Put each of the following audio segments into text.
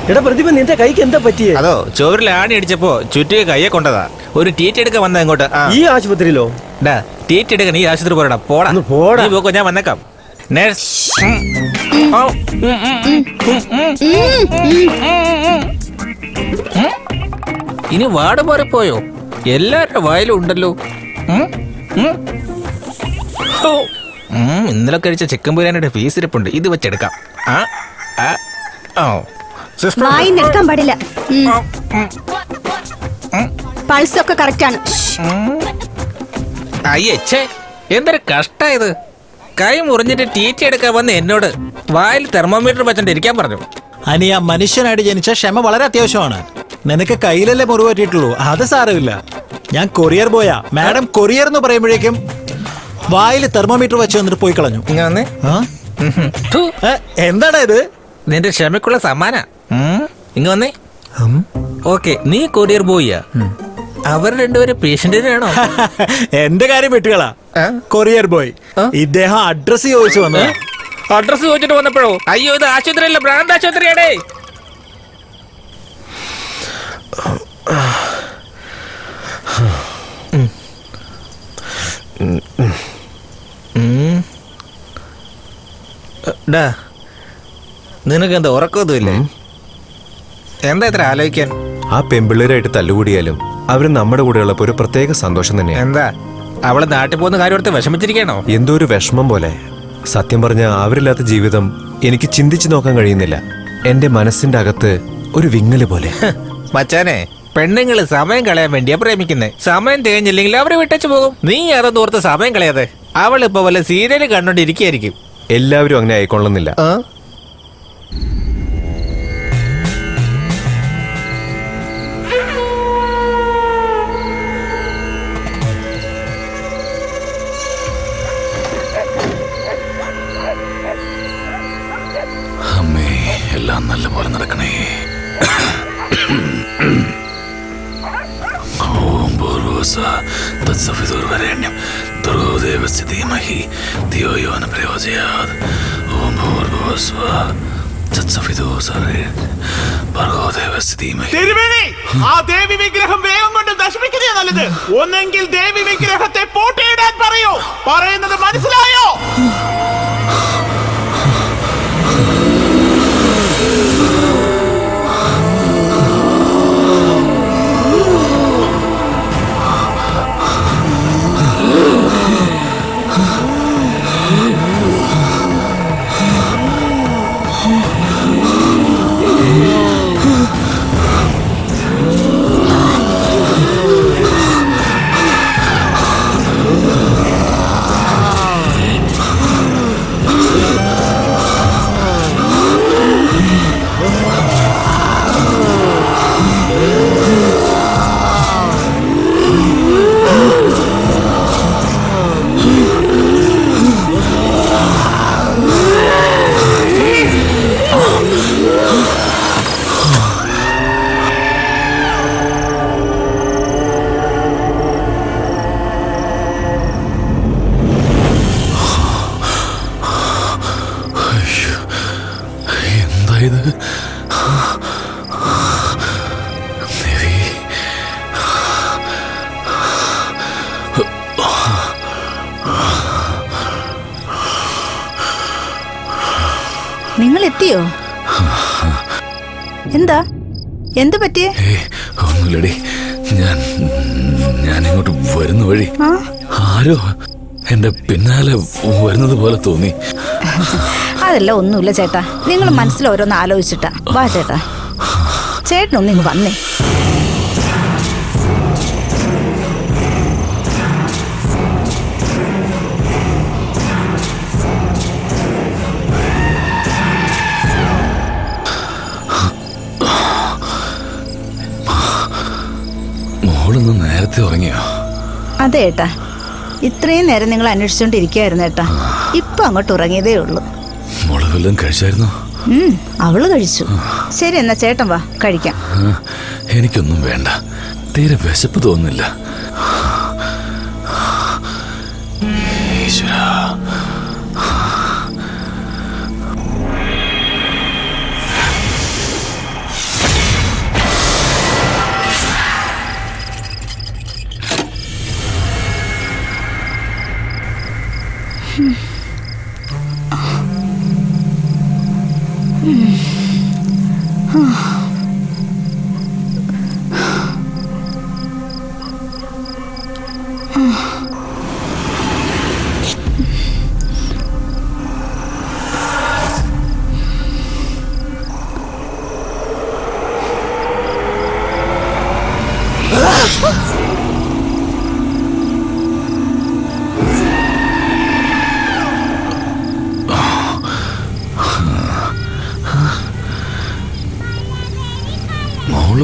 എടാ പ്രതിഭ, നിന്റെ കൈക്ക് എന്താ പറ്റിയേ? അതോ ചോറിൽ ആണി അടിച്ചപ്പോ ചുറ്റിക കയ്യെ കൊണ്ടതാ. ഒരു ടീറ്റ് എടുക്കാൻ വന്ന അങ്ങോട്ട്. ഈ ആശുപത്രിയിലോ? ടീറ്റ് എടുക്കാൻ ഈ ആശുപത്രി പോരാ. പോടാ പോടാ. നീ പോക്കോ, ഞാൻ വന്നേക്കാം. നേഴ്സ് ഇനി വാട് മാറിപ്പോയോ? എല്ലാരുടെ വായിലും ഉണ്ടല്ലോ. ഇന്നലെ കഴിച്ച ചിക്കൻ ബിരിയാണിയുടെ പീസ് ഇരിപ്പുണ്ട്, ഇത് വെച്ചെടുക്കാം. എടുക്കാൻ പാടില്ല. പൾസ് ഒക്കെ കറക്റ്റ് ആണ്. അയ്യേ, എന്തൊരു കഷ്ടായത്. കൈ മുറിഞ്ഞിട്ട് ടീറ്റി എടുക്കാൻ വന്ന് എന്നോട് വായിൽ തെർമോമീറ്റർ വെച്ചിട്ട് ഇരിക്കാൻ പറഞ്ഞു. അനിയ, മനുഷ്യനായിട്ട് ജനിച്ച ക്ഷമ വളരെ അത്യാവശ്യമാണ്. നിനക്ക് കയ്യിലല്ലേ മുറിവ് പറ്റിയിട്ടുള്ളൂ, അത് സാരമില്ല. ഞാൻ കൊറിയർ ബോയാ. മാഡം കൊറിയർ എന്ന് പറയുമ്പോഴേക്കും വായിൽ തെർമോമീറ്റർ വെച്ച് വന്നിട്ട് പോയി കളഞ്ഞു. എന്താണ് ഇത്? നിന്റെ ക്ഷമക്കുള്ള സമ്മാന. ഇങ്ങ വന്നേ. ഓക്കെ, നീ കൊറിയർ ബോയിയാ. അവർ രണ്ടുപേരും പേഷ്യന്റിനാണോ? എന്റെ കാര്യം വിട്ടുകളാ. കൊറിയർ ബോയ് ഇദ്ദേഹം അഡ്രസ് ചോദിച്ചു വന്നത്. അഡ്രസ് ചോദിച്ചിട്ട് വന്നപ്പോഴോ? അയ്യോ, ഇത് ആശുപത്രിയല്ല, ഭ്രാന്ത് ആശുപത്രിയാടേ. നിനക്കെന്താ ഉറക്കമൊന്നുമില്ലേ? എന്താ ഇത്ര ആലോചിക്കാൻ? ആ പെമ്പിള്ളേരായിട്ട് തല്ലുകൂടിയാലും അവര് നമ്മുടെ കൂടെ ഉള്ളപ്പോ ഒരു പ്രത്യേക സന്തോഷം തന്നെയാണ്. എന്താ അവള് നാട്ടിൽ പോകുന്ന കാര്യം ഓർത്ത് വിഷമിച്ചിരിക്കണോ? എന്തോ ഒരു വിഷമം പോലെ. സത്യം പറഞ്ഞ അവരില്ലാത്ത ജീവിതം എനിക്ക് ചിന്തിച്ചു നോക്കാൻ കഴിയുന്നില്ല. എന്റെ മനസ്സിന്റെ അകത്ത് ഒരു വിങ്ങല് പോലെ. മച്ചാനെ, പെണ്ണുങ്ങള് സമയം കളയാൻ വേണ്ടിയാ പ്രേമിക്കുന്നേ. സമയം തികഞ്ഞില്ലെങ്കിൽ അവരെ വിട്ടച്ചു പോകും. നീ അതൊന്നും ഓർത്ത് സമയം കളയാതെ. അവളിപ്പോ വല്ല സീരിയല് കണ്ടോണ്ടിരിക്കുകയായിരിക്കും. എല്ലാവരും അങ്ങനെ ആയിക്കൊള്ളുന്നില്ല. അമ്മേ, എല്ലാം നല്ല പോലെ നടക്കണേ. ഓം ഭൂർഭുവഃ തത്സവിതുർവരേണ്യം ഭർഗോ ദേവസ്യ ധീമഹി ധിയോ യോ ന പ്രചോദയാത്. ഓം ഭൂർഭുവഃ തത്സവിതുർവരേണ്യം ഭർഗോ ദേവസ്യ ധീമഹി. ആ ദേവി വിഗ്രഹം വേഗം കൊണ്ട് നശിപ്പിക്കുന്നേ നല്ലത്. ഒന്നെങ്കിൽ ദേവി വിഗ്രഹത്തെ പൂട്ടിയിടാൻ പറയൂ. പറയുന്നത് മനസ്സിലായോ? നിങ്ങൾ എത്തിയോ? എന്താ എന്ത് പറ്റിയേ? ഒന്നുമില്ലടി, ഞാൻ ഇങ്ങോട്ട് വരുന്ന വഴി ആരോ എന്റെ പിന്നാലെ വരുന്നത് പോലെ തോന്നി. അതല്ല, ഒന്നുമില്ല ചേട്ടാ. നിങ്ങൾ മനസ്സിൽ ഓരോന്ന് ആലോചിച്ചിട്ടാ. വാ ചേട്ടാ, ചേട്ടനൊന്നിങ്ങ് വന്നേ. മോളൊന്ന് നേരത്തെ ഉറങ്ങിയോ? അതെ ഏട്ടാ, ഇത്രയും നേരം നിങ്ങൾ അന്വേഷിച്ചോണ്ടിരിക്കുകയായിരുന്നു ഏട്ടാ. ഇപ്പൊ അങ്ങോട്ട് ഉറങ്ങിയതേ ഉള്ളൂ. മോള് വല്ലതും കഴിച്ചായിരുന്നോ? അവള് കഴിച്ചു. ശരി, എന്നാ ചേട്ടൻ വാ കഴിക്കാം. എനിക്കൊന്നും വേണ്ട, തീരെ വിശപ്പ് തോന്നുന്നില്ല. ഈശ്വരാ, മോള്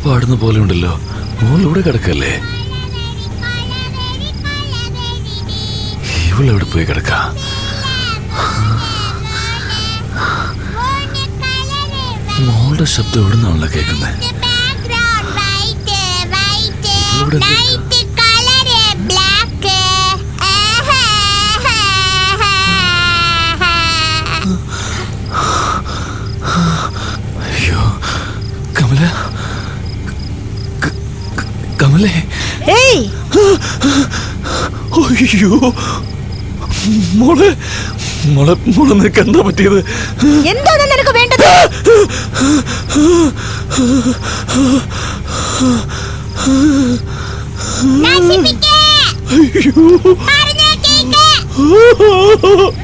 പാടുന്ന പോലെ ഉണ്ടല്ലോ. മോളിവിടെ കിടക്കല്ലേ? ഇവളെവിടെ പോയി കിടക്ക? മോളുടെ ശബ്ദം എവിടെ നിന്നാണല്ലോ കേൾക്കുന്നത്? അയ്യോ കമല, കമലേ. ഏയ് അയ്യോ മോളെ, മോളെ മോളെ നിനക്ക് എന്താ പറ്റിയത്? എന്താണ് നിനക്ക് വേണ്ടത്?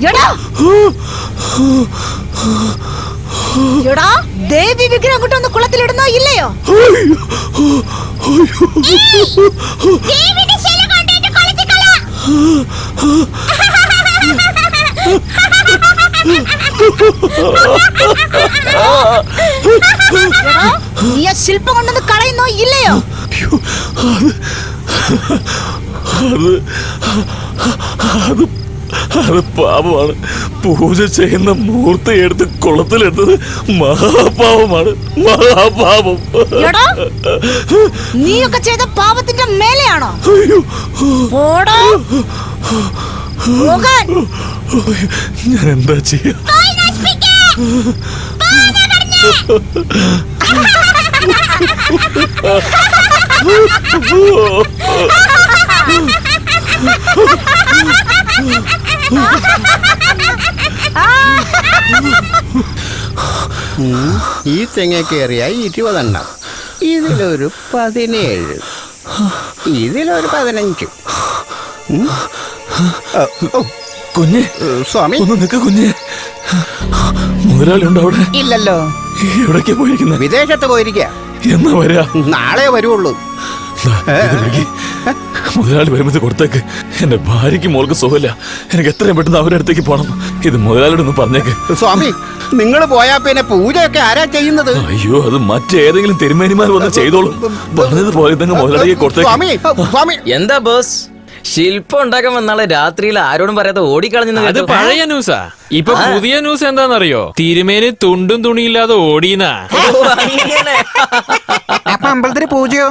എടാ, എടാ, ദേവി വിഗ്രഹം കൊണ്ടൊന്ന് കുളത്തിലിടുന്നോ ഇല്ലയോ? നീ ആ ശില്പം കൊണ്ടൊന്ന് കളയുന്നോ ഇല്ലയോ? അത് പാപമാണ്. പൂജ ചെയ്യുന്ന മൂർത്തി എടുത്ത് കുളത്തിലെടുത്തത് മഹാപാപമാണ്, മഹാപാപം. എടാ, നീയൊക്കെ ചെയ്ത പാപത്തിന്റെ മേലെയാണോ? പോടാ, പോകാൻ. ഞാൻ എന്താ ചെയ്യാ? ഈ തെങ്ങ കയറിയ 20 ഇതിലൊരു 17, ഇതിലൊരു 15. കുഞ്ഞെ, സ്വാമി ഒന്ന് നിൽക്ക കുഞ്ഞെ. മുതലാളി ഉണ്ടോ അവിടെ? ഇല്ലല്ലോ. എവിടേക്കാ പോയിരിക്കുന്നത്? വിദേശത്ത് പോയിരിക്കുക. എന്നാ വരാ? നാളെ വരുവുള്ളൂ. മുതലാളി വരുമ്പോൾ കൊടുത്തേക്ക്. എന്റെ ഭാര്യയ്ക്ക് മോൾക്ക് സുഖമില്ല. എനിക്ക് എത്രയും പെട്ടെന്ന് അവരുടെ അടുത്തേക്ക് പോണം. ഇത് മുതലാളിയോട് ഒന്ന് പറഞ്ഞേക്ക്. സ്വാമി, നിങ്ങൾ പോയാ പിന്നെ പൂജയൊക്കെ ആരാ ചെയ്യുന്നത്? അയ്യോ, അത് മറ്റേതെങ്കിലും തിരുമേനിമാർ വന്ന് ചെയ്തോളും. പറഞ്ഞതുപോലെ തന്നെ മുതലാളിയെ കൊടുത്തേക്ക്. സ്വാമി, സ്വാമി, എന്താ ബോസ്, ശില്പം ഉണ്ടാക്കാൻ വന്നാളെ രാത്രിയിൽ ആരോടും പറയാതെ ഓടിക്കളഞ്ഞു. അത് പഴയ ന്യൂസാ. ഇപ്പൊ പുതിയ ന്യൂസ് എന്താണെന്നറിയോ? തിരുമേനി തുണ്ടും തുണിയില്ലാതെ ഓടീന്നാ. അമ്പലത്തിന് പൂജയോ?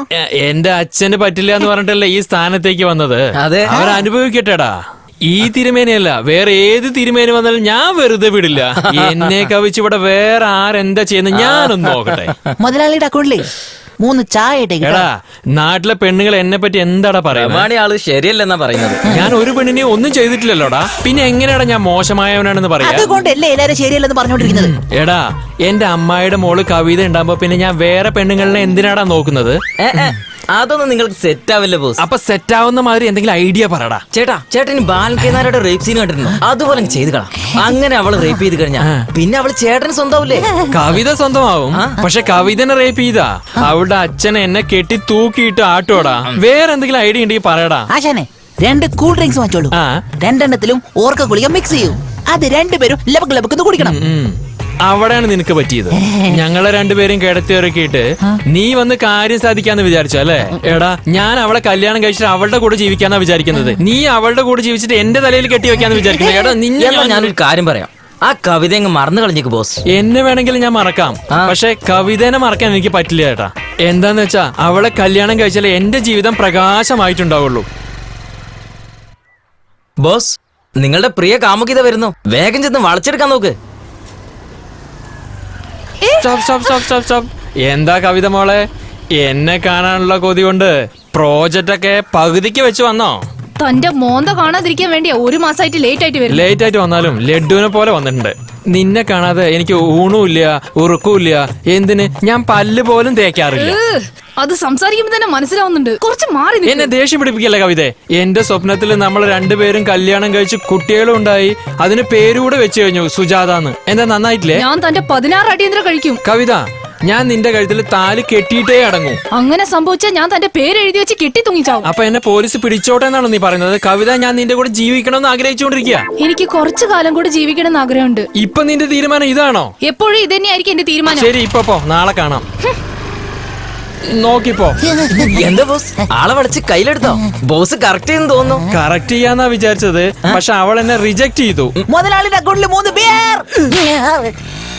എന്റെ അച്ഛന് പറ്റില്ല എന്ന് പറഞ്ഞിട്ടല്ലേ ഈ സ്ഥാനത്തേക്ക് വന്നത്. അതെ. അവരനുഭവിക്കട്ടെടാ. ഈ തിരുമേനിയല്ല, വേറെ ഏത് തിരുമേനി വന്നാലും ഞാൻ വെറുതെ വിടില്ല. എന്നെ കവിച്ച് ഇവിടെ വേറെ ആരെന്താ ചെയ്യുന്നത് ഞാനൊന്ന് നോക്കട്ടെ. മുതലാളിയുടെ അക്കൗണ്ടിലേ 3 ചായ എടാ, നാട്ടിലെ പെണ്ണുങ്ങൾ എന്നെ പറ്റി എന്താടാ പറയുന്നത്? ആള് ശരിയല്ലെന്നാ പറയുന്നത്. ഞാൻ ഒരു പെണ്ണിനെ ഒന്നും ചെയ്തിട്ടില്ലല്ലോടാ. പിന്നെ എങ്ങനെയാടാ ഞാൻ മോശമായവനാണെന്ന് പറയാ? അതുകൊണ്ടല്ലേ എല്ലാരും ശരിയല്ലെന്ന് പറഞ്ഞോണ്ടിരിക്കുന്നത്. എടാ, എന്റെ അമ്മായിയുടെ മോള് കവിത ഉണ്ടാകുമ്പോ പിന്നെ ഞാൻ വേറെ പെണ്ണുങ്ങളിനെ എന്തിനാടാ നോക്കുന്നത്? അതൊന്നും നിങ്ങൾക്ക് സെറ്റ് ആവില്ല ബോസ്. അപ്പൊ സെറ്റ് ആവുന്ന മാതിരി എന്തെങ്കിലും ഐഡിയ പറടാ. ചേട്ടൻ ബാലൻകേനാരുടെ റേപ്പ് സീൻ കണ്ടിരുന്നു? അതുപോലെ ചെയ്ത് കളാം. അങ്ങനെ അവള് റേപ്പ് ചെയ്ത് കഴിഞ്ഞാ പിന്നെ അവള് ചേട്ടന് സ്വന്തമാവില്ലേ? കവിത സ്വന്തമാവും. പക്ഷെ കവിതനെ റേപ്പ് ചെയ്താ അവളുടെ അച്ഛനെ എന്നെ കെട്ടി തൂക്കിയിട്ട് ആട്ടോടാ. വേറെ എന്തെങ്കിലും ഐഡിയ ഉണ്ടെങ്കിൽ പറയടാ. ആശാനെ 2 കൂൾ ഡ്രിങ്ക്സ് വാങ്ങിച്ചോളൂ. 2 എണ്ണത്തിലും ഓർക്ക ഗുളിക മിക്സ് ചെയ്യൂ. അത് 2 പേരും ലബക്ക് ലബക്ക് കുടിക്കണം. അവിടെയാണ് നിനക്ക് പറ്റിയത്. ഞങ്ങളെ 2 പേരും കിടത്തിയിറക്കിയിട്ട് നീ വന്ന് കാര്യം സാധിക്കാന്ന് വിചാരിച്ചല്ലേ? എടാ, ഞാൻ അവളെ കല്യാണം കഴിച്ചിട്ട് അവളുടെ കൂടെ ജീവിക്കാന്നാ വിചാരിക്കുന്നത്. നീ അവളുടെ കൂടെ ജീവിച്ചിട്ട് എന്റെ തലയിൽ കെട്ടി വെക്കാന്ന് വിചാരിക്കുന്നത്. എടാ, ഞാനൊരു കാര്യം പറയാം. ആ കവിത അങ്ങ് മറന്നു കളഞ്ഞേക്ക് ബോസ്. എന്നെ വേണമെങ്കിൽ ഞാൻ മറക്കാം, പക്ഷെ കവിതനെ മറക്കാൻ എനിക്ക് പറ്റില്ല ചേട്ടാ. എന്താന്ന് വെച്ചാ അവളെ കല്യാണം കഴിച്ചാലേ എന്റെ ജീവിതം പ്രകാശമായിട്ടുണ്ടാവുള്ളൂ. ബോസ്, നിങ്ങളുടെ പ്രിയ കാമുകിത വരുന്നു. വേഗം ചെന്ന് വളച്ചെടുക്കാൻ നോക്ക്. എന്താ കവിത മോളെ, എന്നെ കാണാനുള്ള കൊതി കൊണ്ട് പ്രോജക്റ്റ് ഒക്കെ പകുതിക്ക് വെച്ച് വന്നോ? തന്റെ മോന്ത കാണാതിരിക്കാൻ വേണ്ടിയാ 1 മാസമായിട്ട് ലേറ്റ് ആയിട്ട് വരും. ലേറ്റ് ആയിട്ട് വന്നാലും ലഡുവിനെ പോലെ വന്നിട്ടുണ്ട്. നിന്നെ കാണാതെ എനിക്ക് ഊണുമില്ല ഉറക്കമില്ല. എന്തിന് ഞാൻ പല്ല് പോലും തേക്കാറില്ല. അത് സംസാരിക്കുമ്പോ തന്നെ മനസ്സിലാവുന്നുണ്ട്. കുറച്ച് മാറി നിൽക്ക്. എന്നെ ദേഷ്യം പിടിപ്പിക്കല്ലേ കവിത. എന്റെ സ്വപ്നത്തിൽ നമ്മൾ രണ്ടുപേരും കല്യാണം കഴിച്ച് കുട്ടികളും ഉണ്ടായി. അതിന് പേരുകൂടെ വെച്ച് കഴിഞ്ഞു, സുജാതാന്ന്. എന്താ നന്നായിട്ടില്ലേ? ഞാൻ തന്റെ 16 അടിയന്തരം കഴിക്കും. കവിത, ഞാൻ നിന്റെ കഴുത്തിൽ താലി കെട്ടിയിട്ടേ അടങ്ങൂ. അങ്ങനെ സംഭവിച്ചാൽ ഞാൻ തന്റെ പേര് എഴുതി വെച്ച് കെട്ടി തൂങ്ങിച്ചാവും. അപ്പൊ എന്നെ പോലീസ് പിടിച്ചോട്ടെ എന്നാണ് നീ പറയുന്നത്? കവിത, ഞാൻ നിന്റെ കൂടെ ജീവിക്കണമെന്ന് ആഗ്രഹിച്ചുകൊണ്ടിരിക്കുക. എനിക്ക് കുറച്ചു കാലം കൂടി ജീവിക്കണം എന്ന് ആഗ്രഹമുണ്ട്. ഇപ്പൊ നിന്റെ തീരുമാനം ഇതാണോ? എപ്പോഴും ഇതന്നെയായിരിക്കും എന്റെ തീരുമാനം. ശരി, ഇപ്പൊ പോ, നാളെ കാണാം. നോക്കിപ്പോ. എന്താ ബോസ്, ആളെ വടച്ച് കയ്യിലെടുത്തോ? ബോസ് കറക്റ്റ് ചെയ്യുന്നു തോന്നുന്നു. കറക്റ്റ് ചെയ്യാന്നാ വിചാരിച്ചത്, പക്ഷെ അവൾ എന്നെ റിജക്ട് ചെയ്തു. മുതലാളിയുടെ അക്കൗണ്ടിൽ 3 പേർ.